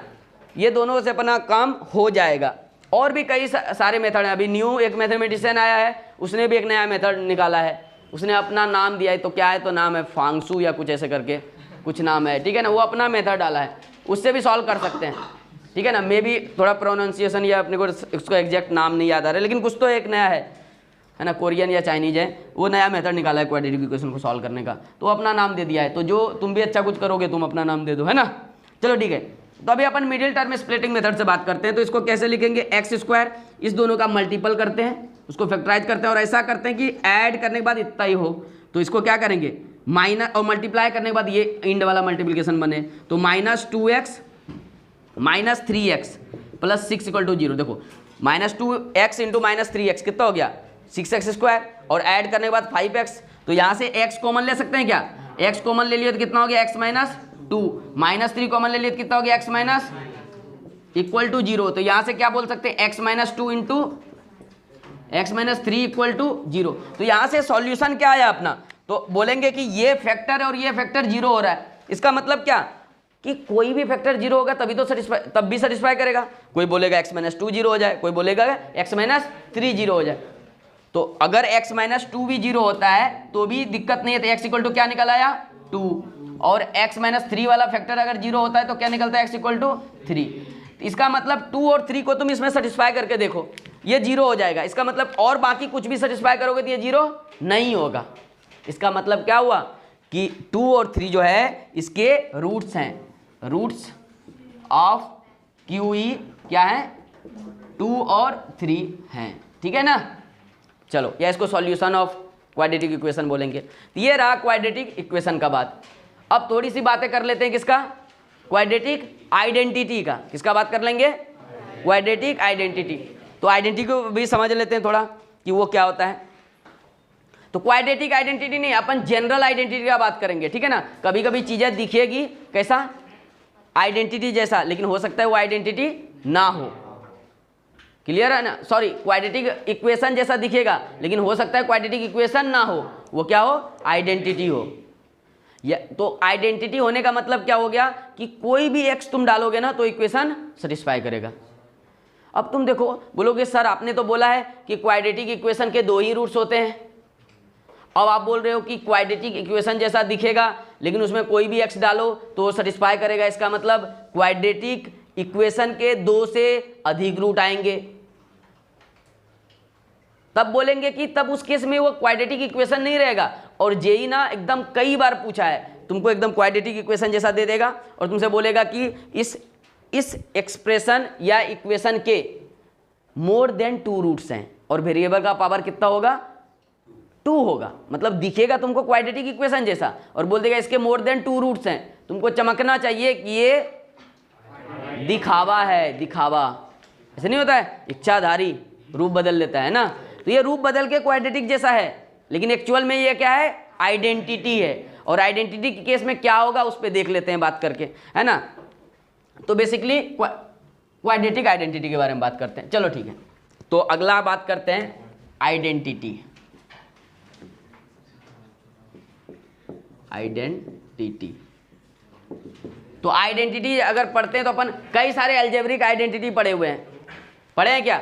ये दोनों से अपना काम हो जाएगा। और भी कई सारे मेथड हैं। अभी न्यू एक मैथमेटिशियन आया है, उसने भी एक नया मेथड निकाला है, उसने अपना नाम दिया है। तो क्या है? तो नाम है फांगसू या कुछ ऐसे करके कुछ नाम है, ठीक है ना। वो अपना मेथड डाला है, उससे भी सॉल्व कर सकते हैं, ठीक है ना। मे भी थोड़ा प्रोनाउंसिएशन या अपने को उसको एग्जैक्ट नाम नहीं याद आ रहा है, लेकिन कुछ तो एक नया है ना। कोरियन या चाइनीज है, वो नया मेथड निकाला है क्वाड्रेटिक इक्वेशन को सॉल्व करने का, तो अपना नाम दे दिया है। तो जो तुम भी अच्छा कुछ करोगे तुम अपना नाम दे दो, है ना। चलो ठीक है। तो अभी अपन मिडिल टर्म स्प्लिटिंग मेथड से बात करते हैं। तो इसको कैसे लिखेंगे? x², इस दोनों का मल्टीपल करते हैं, उसको फैक्टराइज करते हैं, और ऐसा करते हैं कि ऐड करने के बाद इतना ही हो। तो इसको क्या करेंगे? माइनस, और मल्टीप्लाई करने के बाद ये इंड वाला मल्टीप्लिकेशन बने, तो -2x minus 3x plus 6 equal to 0। देखो -2x इंटू -3x कितना हो गया? 6x², और ऐड करने के बाद 5x। तो यहाँ से x कॉमन ले सकते हैं क्या? x कॉमन ले लिए तो कितना हो गया? x माइनस 2, -3 कॉमन ले लिए तो कितना हो गया? x minus equal to 0। तो यहाँ से क्या बोल सकते हैं? x minus 2 into x minus 3 equal to 0। तो यहाँ से सॉल्यूशन क्या आया अपना, तो बोलेंगे कि ये फैक्टर और ये फैक्टर 0 हो रहा है। इसका मतलब क्या कि कोई भी फैक्टर 0 होगा तभी तो तब भी सेटिस्फाई करेगा। कोई बोलेगा x माइनस 2 0 हो जाए, कोई बोलेगा x माइनस 3 0 हो जाए। तो अगर x माइनस 2 भी 0 होता है तो भी दिक्कत नहीं है। तो x इक्वल टू क्या निकल आया 2, और x माइनस 3 वाला फैक्टर अगर 0 होता है तो क्या निकलता है x इक्वल टू 3। इसका मतलब 2 और 3 को तुम इसमें सेटिस्फाई करके देखो, ये 0 हो जाएगा। इसका मतलब और बाकी कुछ भी सेटिस्फाई करोगे तो ये 0 नहीं होगा। इसका मतलब क्या हुआ कि 2 और 3 जो है इसके रूट्स हैं, रूट्स ऑफ QE क्या है 2 और 3 हैं, ठीक है ना। चलो या इसको सॉल्यूशन ऑफ क्वाड्रेटिक इक्वेशन बोलेंगे। तो ये रहा क्वाड्रेटिक इक्वेशन का बात। अब थोड़ी सी बातें कर लेते हैं किसका, क्वाड्रेटिक आइडेंटिटी का। किसका बात कर लेंगे, क्वाड्रेटिक आइडेंटिटी। तो आइडेंटिटी को भी समझ लेते हैं थोड़ा कि वो क्या होता है। तो क्वाड्रेटिक आइडेंटिटी नहीं, अपन जनरल आइडेंटिटी का बात करेंगे, ठीक है ना। कभी कभी चीजें दिखेगी कैसा आइडेंटिटी जैसा, लेकिन हो सकता है वो आइडेंटिटी ना हो। क्लियर है ना, सॉरी क्वाड्रेटिक इक्वेशन जैसा दिखेगा लेकिन हो सकता है क्वाड्रेटिक इक्वेशन ना हो, वो क्या हो आइडेंटिटी हो। या तो आइडेंटिटी होने का मतलब क्या हो गया कि कोई भी x तुम डालोगे ना तो इक्वेशन सेटिस्फाई करेगा। अब तुम देखो बोलोगे सर आपने तो बोला है कि क्वाड्रेटिक इक्वेशन के 2 ही रूट्स होते हैं। अब आप बोल रहे हो कि क्वाड्रेटिक इक्वेशन जैसा दिखेगा लेकिन उसमें कोई भी x डालो तो सेटिस्फाई करेगा। इसका मतलब क्वाड्रेटिक इक्वेशन के 2 से अधिक रूट आएंगे। तब बोलेंगे कि तब उस केस में वो क्वाड्रेटिक इक्वेशन नहीं रहेगा। और जेई ना एकदम कई बार पूछा है, तुमको एकदम क्वाड्रेटिक इक्वेशन जैसा दे देगा और तुमसे बोलेगा कि इस एक्सप्रेशन या इक्वेशन के मोर देन 2 रूट्स हैं और वेरिएबल का पावर कितना होगा 2 होगा। मतलब दिखेगा तुमको क्वाड्रेटिक इक्वेशन जैसा और बोल देगा इसके मोर देन 2 रूट्स हैं। तुमको चमकना चाहिए कि ये दिखावा है, दिखावा। ऐसे नहीं होता है, इच्छाधारी रूप बदल लेता है ना। तो ये रूप बदल के क्वाड्रेटिक जैसा है लेकिन एक्चुअल में ये क्या है आइडेंटिटी है। और आइडेंटिटी के केस में क्या होगा उस पर देख लेते हैं बात करके, है ना। तो बेसिकली क्वाड्रेटिक आइडेंटिटी के बारे में बात करते हैं। चलो ठीक है, तो अगला बात करते हैं आइडेंटिटी। आइडेंटिटी तो आइडेंटिटी अगर पढ़ते हैं तो अपन कई सारे अलजेब्रिक आइडेंटिटी पढ़े हुए हैं, पढ़े हैं क्या।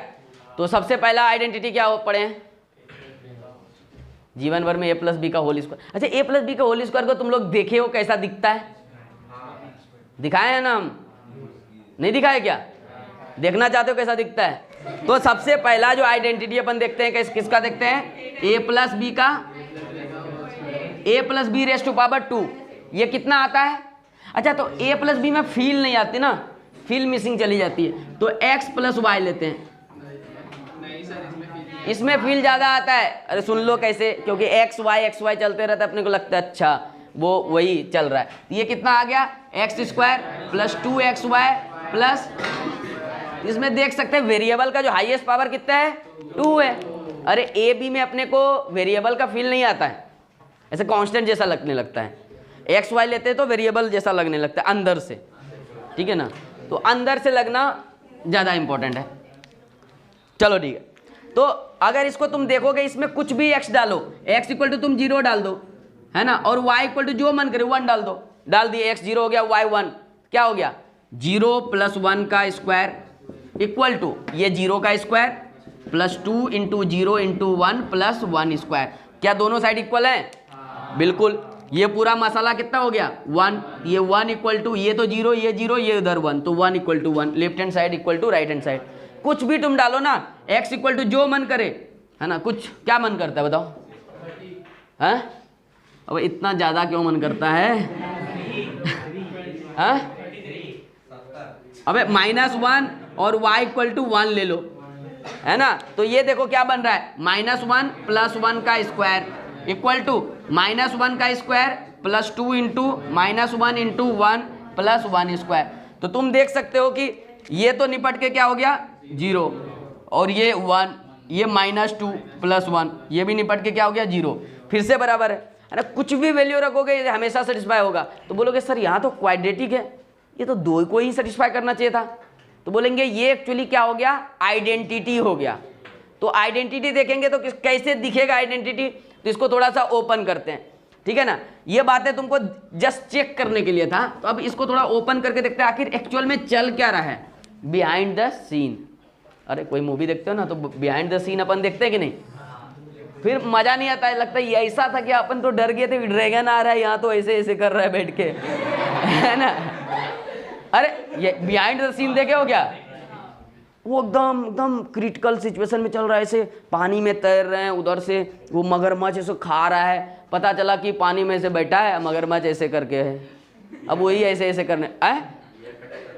तो सबसे पहला आइडेंटिटी क्या पढ़े हैं, जीवन भर में a प्लस बी का होल स्क्वायर। अच्छा a प्लस बी का होल स्क्वायर को तुम लोग देखे हो कैसा दिखता है, दिखाए हैं ना हम, नहीं दिखाए क्या, देखना चाहते हो कैसा दिखता है। तो सबसे पहला जो आइडेंटिटी अपन देखते हैं किसका देखते हैं, a प्लस बी का, a plus b raise to power 2। ये कितना आता है। अच्छा तो a प्लस बी में फील नहीं आती ना, फील मिसिंग चली जाती है। तो x प्लस वाई लेते हैं, इसमें फील ज़्यादा आता है। अरे सुन लो कैसे, क्योंकि एक्स वाई चलते रहता है, अपने को लगता है अच्छा वो वही चल रहा है। तो ये कितना आ गया x square plus 2xy plus, इसमें देख सकते हैं वेरिएबल का जो हाईएस्ट पावर कितना है 2 है। अरे ए बी में अपने को वेरिएबल का फील नहीं आता है, ऐसे कांस्टेंट जैसा लगने लगता है। एक्स वाई लेते हैं तो वेरिएबल जैसा लगने लगता है अंदर से, ठीक है ना। तो अंदर से लगना ज़्यादा इंपॉर्टेंट है। चलो ठीक है, तो अगर इसको तुम देखोगे इसमें कुछ भी x डालो, x इक्वल टू तुम 0 डाल दो, है ना, और y इक्वल टू जो मन करे 1 डाल दो, डाल दिए, x 0 हो गया y 1, क्या हो गया 0 प्लस 1 का स्क्वायर इक्वल टू ये 0 का square plus 2 into 0 into 1 plus 1 square. क्या दोनों साइड इक्वल है, बिल्कुल। ये पूरा मसाला कितना हो गया 1, ये 1 इक्वल टू ये तो 0 ये 0 ये उधर 1, तो 1 equal to 1, left hand side equal to right hand side. कुछ भी तुम डालो ना, x इक्वल टू जो मन करे, है ना। कुछ क्या मन करता है बताओ, हैं अब इतना ज़्यादा क्यों मन करता है हैं? अबे -1 और y इक्वल टू 1 ले लो, है ना। तो ये देखो क्या बन रहा है -1 प्लस 1 का स्क्वायर इक्वल टू -1 का square plus 2 into -1 into 1 plus 1 square. तो तुम देख सकते हो कि ये तो निपट के क्या हो गया 0 और ये 1, ये -2 प्लस 1, ये भी निपट के क्या हो गया 0, फिर से बराबर है ना। कुछ भी वैल्यू रखोगे ये हमेशा सेटिस्फाई होगा। तो बोलोगे सर यहाँ तो क्वाड्रेटिक है, ये तो 2 को ही सेटिस्फाई करना चाहिए था। तो बोलेंगे ये एक्चुअली क्या हो गया आइडेंटिटी हो गया। तो आइडेंटिटी देखेंगे तो कैसे दिखेगा आइडेंटिटी, तो इसको थोड़ा सा ओपन करते हैं, ठीक है ना। ये बातें तुमको जस्ट चेक करने के लिए था, तो अब इसको थोड़ा ओपन करके देखते हैं आखिर एक्चुअल में चल क्या रहा है बिहाइंड द सीन। अरे कोई मूवी देखते हो ना तो बिहाइंड द सीन अपन देखते हैं कि नहीं, फिर मजा नहीं आता है, लगता है ये ऐसा था कि अपन तो डर गए थे, ड्रैगन आ रहा है यहाँ तो ऐसे ऐसे कर रहा है बैठ के है ना। अरे ये बिहाइंड द सीन देखे हो क्या, वो एकदम एकदम क्रिटिकल सिचुएशन में चल रहा है, ऐसे पानी में तैर रहे हैं, उधर से वो मगरमच्छ ऐसे खा रहा है, पता चला कि पानी में से बैठा है मगरमच्छ ऐसे करके है, अब वही ऐसे ऐसे करने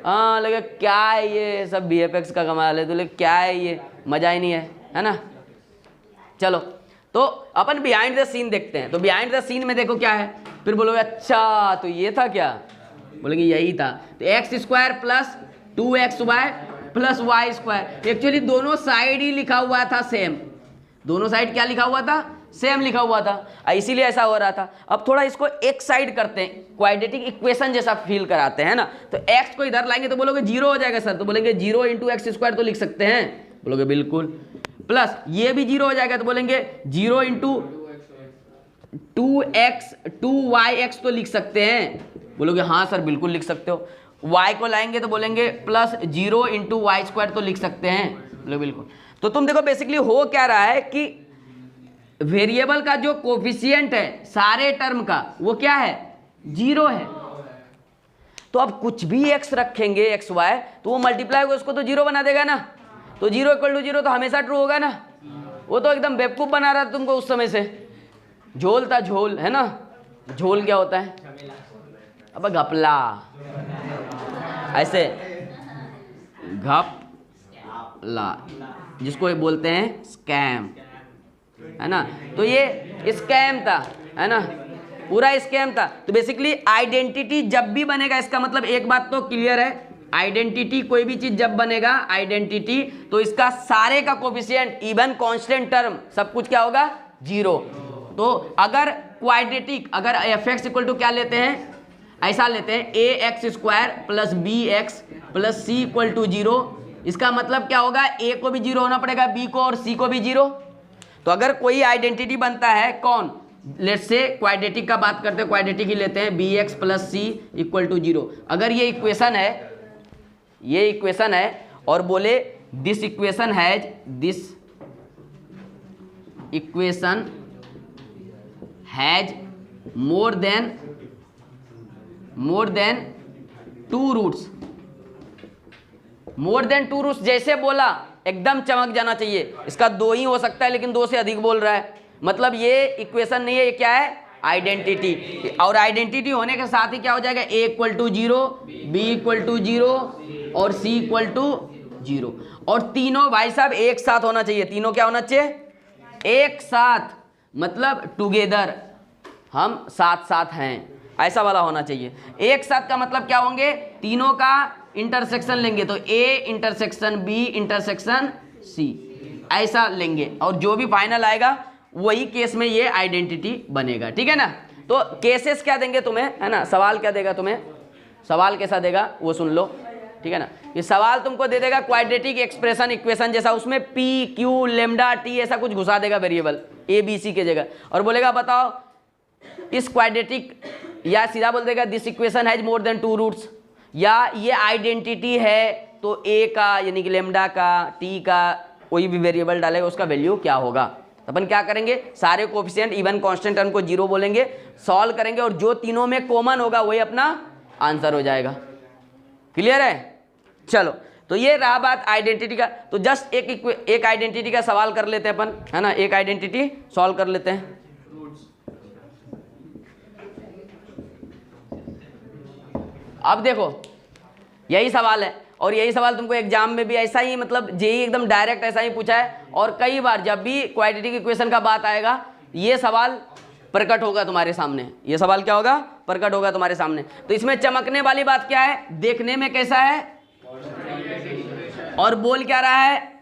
हाँ लगे क्या है ये सब VFX का कमाल है, तो लगे क्या है ये, मजा ही नहीं है ना। चलो तो अपन बिहाइंड द सीन देखते हैं, तो बिहाइंड द सीन में देखो क्या है, फिर बोलोगे अच्छा तो ये था क्या, बोलेंगे यही था। तो x² plus 2xy plus y², actually दोनों साइड ही लिखा हुआ था सेम, दोनों साइड क्या लिखा हुआ था, सेम लिखा हुआ था, इसीलिए ऐसा हो रहा था। अब थोड़ा इसको एक साइड करते हैं, क्वाड्रेटिक इक्वेशन जैसा फील कराते हैं ना, तो x को इधर लाएंगे तो बोलोगे 0 हो जाएगा सर, तो बोलेंगे 0 × x² तो लिख सकते हैं, बोलोगे बिल्कुल। प्लस ये भी 0 हो जाएगा तो बोलेंगे 0 × 2yx तो लिख सकते हैं, बोलोगे हाँ सर बिल्कुल लिख सकते हो। y को लाएंगे तो बोलेंगे प्लस 0 × y² तो लिख सकते हैं, बोलो बिल्कुल। तो तुम देखो बेसिकली हो क्या रहा है कि वेरिएबल का जो कोफिशिएंट है सारे टर्म का वो क्या है, 0 है। तो अब कुछ भी x रखेंगे xy तो वो मल्टीप्लाई होगा उसको तो 0 बना देगा ना, तो 0 = 0 तो हमेशा ट्रू होगा ना। वो तो एकदम बेवकूफ बना रहा था तुमको उस समय से, झोल था झोल, है ना। झोल क्या होता है, अब घपला, ऐसे घपला जिसको बोलते हैं स्कैम, है ना। तो ये स्कैम था, है ना, पूरा स्कैम था। तो बेसिकली आइडेंटिटी जब भी बनेगा, इसका मतलब एक बात तो क्लियर है, आइडेंटिटी कोई भी चीज जब बनेगा आइडेंटिटी, तो इसका सारे का कोफिशिएंट इवन कांस्टेंट टर्म सब कुछ क्या होगा, 0। तो अगर क्वाड्रेटिक, अगर f(x) = क्या लेते हैं, ऐसा लेते हैं ax² plus bx plus c = 0, इसका मतलब क्या होगा, a को भी 0 होना पड़ेगा, b को और c को भी 0। तो अगर कोई आइडेंटिटी बनता है कौन, लेट्स से क्वाड्रेटिक का बात करते हैं, क्वाड्रेटिक ही लेते हैं, bx प्लस c = 0। अगर ये इक्वेशन है, ये इक्वेशन है और बोले this equation has more than 2 roots, more than 2 roots जैसे बोला एकदम चमक जाना चाहिए, इसका 2 ही हो सकता है लेकिन 2 से अधिक बोल रहा है, मतलब ये इक्वेशन नहीं है, ये क्या है, आइडेंटिटी। और आइडेंटिटी होने के साथ ही क्या हो जाएगा, a = 0, b = 0 और c = 0। और तीनों भाई साहब एक साथ होना चाहिए, तीनों क्या होना चाहिए, एक साथ, मतलब टुगेदर, हम साथ साथ हैं, ऐसा वाला होना चाहिए। एक साथ का मतलब क्या होंगे, तीनों का इंटरसेक्शन लेंगे तो a intersection b intersection c ऐसा लेंगे, और जो भी फाइनल आएगा वही केस में ये आइडेंटिटी बनेगा, ठीक है ना। तो केसेस क्या देंगे तुम्हें, है ना, सवाल क्या देगा तुम्हें, सवाल कैसा देगा वो सुन लो, ठीक है ना। ये सवाल तुमको दे देगा क्वाड्रेटिक एक्सप्रेशन इक्वेशन जैसा, उसमें p q लैम्डा t ऐसा कुछ घुसा देगा वेरिएबल a b c के जगह, और बोलेगा बताओ इस क्वाड्रेटिक, या सीधा बोल देगा this equation has more than 2 roots, या ये आइडेंटिटी है तो a का यानी कि लैम्डा का t का कोई भी वेरिएबल डालेगा उसका वैल्यू क्या होगा। तो अपन क्या करेंगे, सारे कोफिशिएंट इवन कांस्टेंट टर्म को 0 बोलेंगे, सॉल्व करेंगे और जो तीनों में कॉमन होगा वही अपना आंसर हो जाएगा। क्लियर है, चलो तो ये रहा बात आइडेंटिटी का। तो जस्ट एक आइडेंटिटी का सवाल कर लेते हैं अपन, है ना, एक आइडेंटिटी सॉल्व कर लेते हैं। अब देखो यही सवाल है, और यही सवाल तुमको एग्जाम में भी ऐसा ही, मतलब जेई एकदम डायरेक्ट ऐसा ही पूछा है, और कई बार जब भी क्वाड्रेटिक इक्वेशन का बात आएगा ये सवाल प्रकट होगा तुम्हारे सामने, ये सवाल क्या होगा, प्रकट होगा तुम्हारे सामने। तो इसमें चमकने वाली बात क्या है, देखने में कैसा है और बोल क्या रहा है,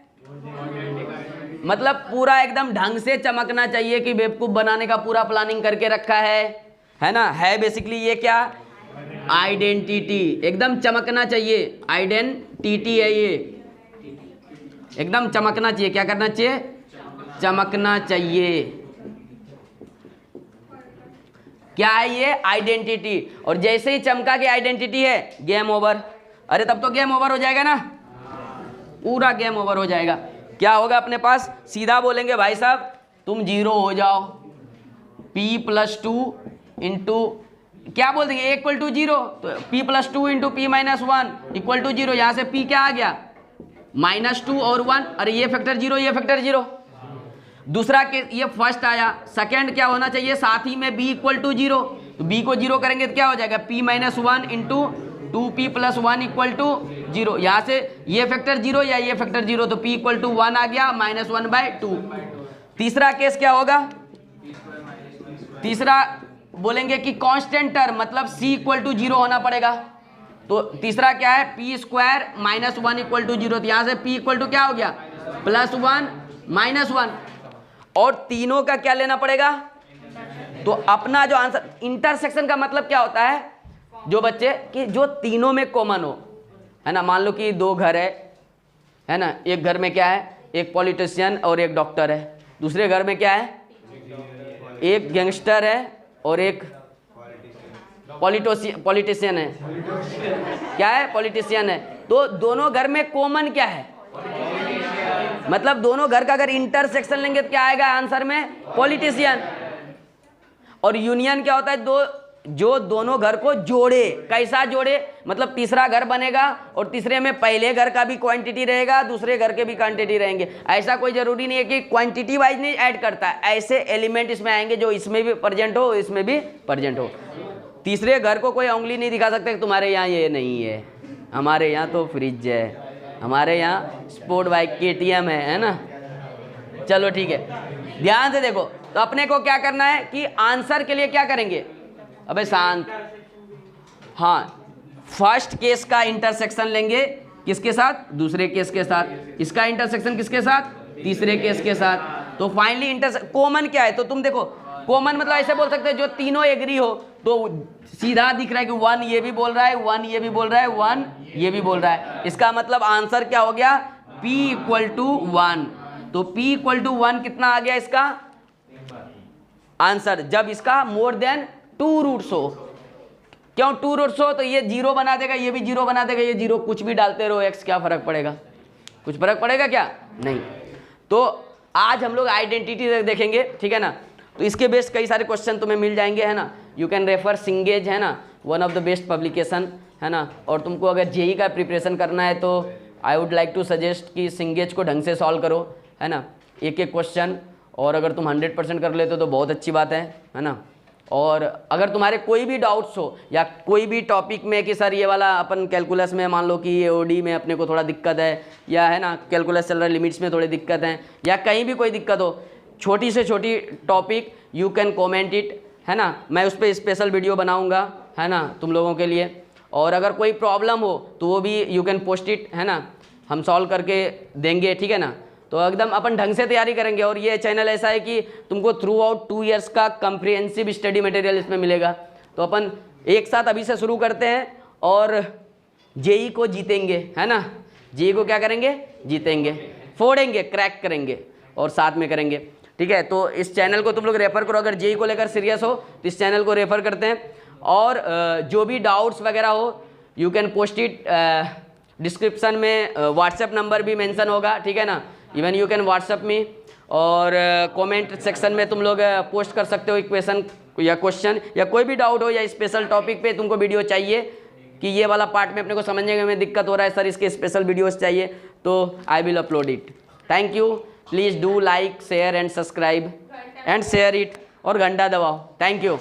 मतलब पूरा एकदम ढंग से चमकना चाहिए कि बेवकूफ बनाने का पूरा प्लानिंग करके रखा है ना, है बेसिकली ये क्या, आइडेंटिटी, एकदम चमकना चाहिए, आइडेंटिटी है ये, एकदम चमकना चाहिए। क्या करना चाहिए? चमकना चाहिए। क्या है ये? आइडेंटिटी। और जैसे ही चमका के आइडेंटिटी है, गेम ओवर। अरे तब तो गेम ओवर हो जाएगा ना, पूरा गेम ओवर हो जाएगा। क्या होगा अपने पास? सीधा बोलेंगे भाई साहब तुम 0 हो जाओ, p+2 इंटू क्या बोल देंगे, इक्वल टू 0, तो p+2 into p-1 equal to 0। यहां से p क्या आ गया? -2 और 1। अरे ये फैक्टर 0, ये फैक्टर 0। दूसरा केस ये फर्स्ट आया। सेकंड क्या होना चाहिए? साथ ही में b इक्वल टू 0, तो b को 0 करेंगे तो क्या हो जाएगा? p-1 into 2p+1 equal to 0। यहाँ से ये फैक्टर 0 या ये फैक्टर 0, तो p इक्वल टू 1 आ गया, -1/2। तीसरा केस क्या होगा? तीसरा बोलेंगे कि कांस्टेंट टर्म, मतलब c इक्वल टू 0 होना पड़ेगा। तो तीसरा क्या है? p² -1 equal to 0। तो यहाँ से p इक्वल टू क्या हो गया? +1 -1। और तीनों का क्या लेना पड़ेगा? तो अपना जो आंसर, इंटरसेक्शन का मतलब क्या होता है जो बच्चे कि जो तीनों में कॉमन हो, है ना। मान लो कि 2 घर है ना। एक घर में क्या है? एक पॉलिटिशियन और एक डॉक्टर है। दूसरे घर में क्या है? एक गैंगस्टर है और एक पॉलिटिशियन है। क्या है? पॉलिटिशियन है। तो दोनों घर में कॉमन क्या है? मतलब दोनों घर का अगर इंटरसेक्शन लेंगे तो क्या आएगा आंसर में? पॉलिटिशियन। और यूनियन क्या होता है? जो दोनों घर को जोड़े। कैसा जोड़े? मतलब तीसरा घर बनेगा और तीसरे में पहले घर का भी क्वांटिटी रहेगा, दूसरे घर के भी क्वांटिटी रहेंगे। ऐसा कोई जरूरी नहीं है कि क्वांटिटी वाइज नहीं ऐड करता है, ऐसे एलिमेंट इसमें आएंगे जो इसमें भी प्रेजेंट हो, इसमें भी प्रेजेंट हो। तीसरे घर को कोई उंगली नहीं दिखा सकते तुम्हारे यहाँ ये नहीं है, हमारे यहाँ तो फ्रिज है, हमारे यहाँ स्पोर्ट बाइक KTM है ना। चलो ठीक है, ध्यान से देखो। तो अपने को क्या करना है कि आंसर के लिए क्या करेंगे? अबे शांत। हाँ, फर्स्ट केस का इंटरसेक्शन लेंगे किसके साथ? दूसरे केस के साथ। इसका इंटरसेक्शन किसके साथ? तीसरे केस के साथ। तो फाइनली कॉमन क्या है? तो तुम देखो, कॉमन मतलब ऐसे बोल सकते हैं जो तीनों एग्री हो। तो सीधा दिख रहा है कि 1 ये भी बोल रहा है, 1 ये भी बोल रहा है, 1 ये भी बोल रहा है। इसका मतलब आंसर क्या हो गया? p equal to 1। तो p इक्वल टू 1 कितना आ गया इसका आंसर? जब इसका मोर देन 2 रूट्स हो। क्यों 2 रूट्स हो? तो ये 0 बना देगा, ये भी 0 बना देगा, ये 0 कुछ भी डालते रहो x, क्या फर्क पड़ेगा? कुछ फर्क पड़ेगा क्या? नहीं। तो आज हम लोग आइडेंटिटी देखेंगे, ठीक है ना। तो इसके बेस्ड कई सारे क्वेश्चन तुम्हें मिल जाएंगे, है ना। यू कैन रेफर सिंगेज, है ना, one of the best publication, है ना। और तुमको अगर जेई का प्रिपरेशन करना है तो I would like to suggest कि सिंगेज को ढंग से सॉल्व करो, है ना, एक एक क्वेश्चन। और अगर तुम 100% कर लेते हो तो बहुत अच्छी बात है ना। और अगर तुम्हारे कोई भी डाउट्स हो या कोई भी टॉपिक में कि सर ये वाला अपन कैलकुलस में मान लो कि ये ओडी में अपने को थोड़ा दिक्कत है, या है ना कैलकुलस चल रहा है लिमिट्स में थोड़ी दिक्कत है, या कहीं भी कोई दिक्कत हो, छोटी से छोटी topic, you can comment it, है ना। मैं उस पर स्पेशल वीडियो बनाऊंगा, है ना, तुम लोगों के लिए। और अगर कोई प्रॉब्लम हो तो वो भी यू कैन पोस्ट इट, है ना, हम सॉल्व करके देंगे, ठीक है ना। तो एकदम अपन ढंग से तैयारी करेंगे। और ये चैनल ऐसा है कि तुमको थ्रू आउट 2 ईयर्स का कंप्रिहेंसिव स्टडी मटेरियल इसमें मिलेगा। तो अपन एक साथ अभी से शुरू करते हैं और जेई को जीतेंगे, है ना। जेई को क्या करेंगे? जीतेंगे, फोड़ेंगे, क्रैक करेंगे और साथ में करेंगे, ठीक है। तो इस चैनल को तुम लोग रेफर करो, अगर जेई को लेकर सीरियस हो तो इस चैनल को रेफर करते हैं। और जो भी डाउट्स वगैरह हो you can post it, description में व्हाट्सएप नंबर भी मेंशन होगा, ठीक है ना। Even you can WhatsApp me, और कमेंट सेक्शन में तुम लोग पोस्ट कर सकते हो इक्वेशन या क्वेश्चन या कोई भी डाउट हो या स्पेशल टॉपिक पे तुमको वीडियो चाहिए कि ये वाला पार्ट में अपने को समझने में दिक्कत हो रहा है सर, इसके स्पेशल वीडियोस चाहिए, तो I will upload it. Thank you, please do like, share and subscribe and share it, और घंटा दबाओ। Thank you.